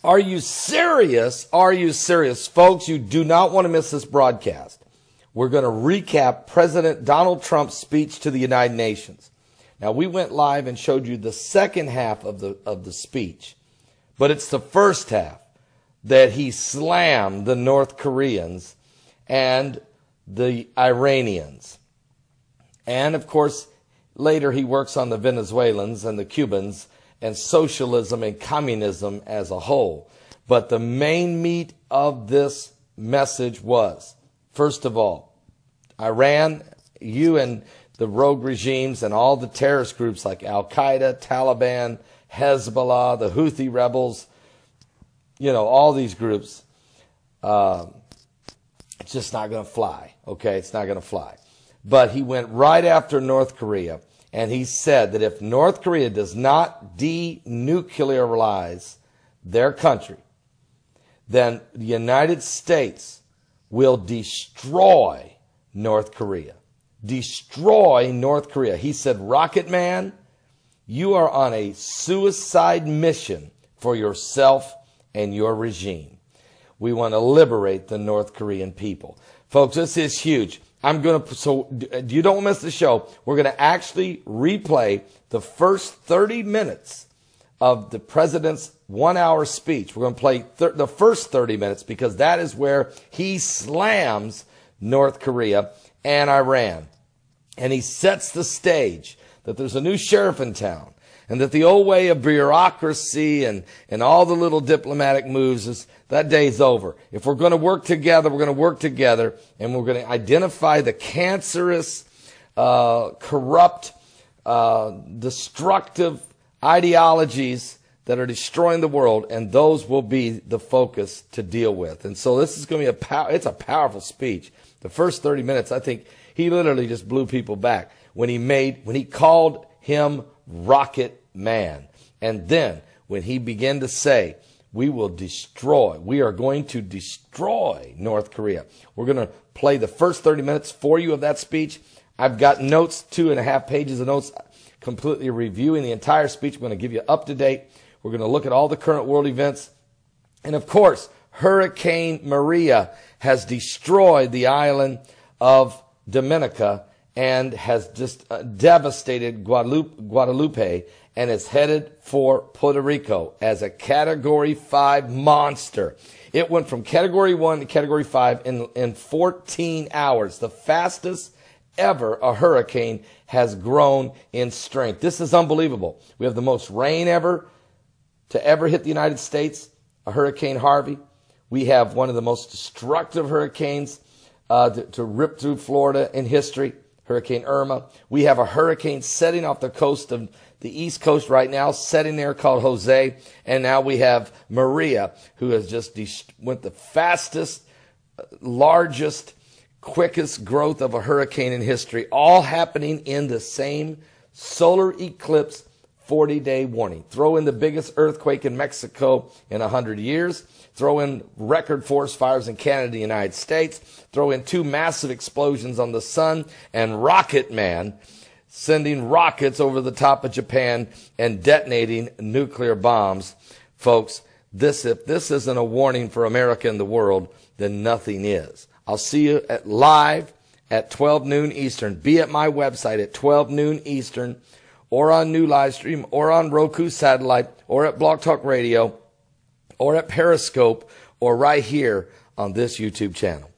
Are you serious? Are you serious? Folks, you do not want to miss this broadcast. We're going to recap President Donald Trump's speech to the United Nations. Now, we went live and showed you the second half of the speech, but it's the first half that he slammed the North Koreans and the Iranians. And, of course, later he works on the Venezuelans and the Cubans and socialism and communism as a whole. But the main meat of this message was, first of all, Iran, you and the rogue regimes and all the terrorist groups like Al-Qaeda, Taliban, Hezbollah, the Houthi rebels, you know, all these groups, it's just not going to fly, okay? It's not going to fly. But he went right after North Korea, and he said that if North Korea does not denuclearize their country, then the United States will destroy North Korea. Destroy North Korea. He said, Rocket Man, you are on a suicide mission for yourself and your regime. We want to liberate the North Korean people. Folks, this is huge. So you don't miss the show. We're going to actually replay the first 30 minutes of the president's 1 hour speech. We're going to play the first 30 minutes because that is where he slams North Korea and Iran. And he sets the stage that there's a new sheriff in town and that the old way of bureaucracy and all the little diplomatic moves is that day's over. If we're going to work together, we're going to work together and we're going to identify the cancerous, corrupt, destructive ideologies that are destroying the world, and those will be the focus to deal with. And so this is going to be it's a powerful speech. The first 30 minutes, I think he literally just blew people back when he called him Rocket Man. And then when he began to say, we are going to destroy North Korea. We're going to play the first 30 minutes for you of that speech. I've got notes, 2.5 pages of notes, completely reviewing the entire speech. I'm going to give you up to date. We're going to look at all the current world events. And of course, Hurricane Maria has destroyed the island of Dominica and has just devastated Guadalupe and is headed for Puerto Rico as a Category 5 monster. It went from Category 1 to Category 5 in 14 hours, the fastest ever a hurricane has grown in strength. This is unbelievable. We have the most rain ever to ever hit the United States, a Hurricane Harvey. We have one of the most destructive hurricanes to rip through Florida in history, Hurricane Irma. We have a hurricane setting off the coast of the East Coast right now, setting there called Jose. And now we have Maria, who has just went the fastest, largest, quickest growth of a hurricane in history, all happening in the same solar eclipse 40-day warning. Throw in the biggest earthquake in Mexico in 100 years. Throw in record forest fires in Canada and the United States. Throw in 2 massive explosions on the sun. And Rocket Man sending rockets over the top of Japan and detonating nuclear bombs. Folks, if this isn't a warning for America and the world, then nothing is. I'll see you live at 12 noon Eastern. Be at my website at 12 noon Eastern, or on New Livestream, or on Roku Satellite, or at Blog Talk Radio, or at Periscope, or right here on this YouTube channel.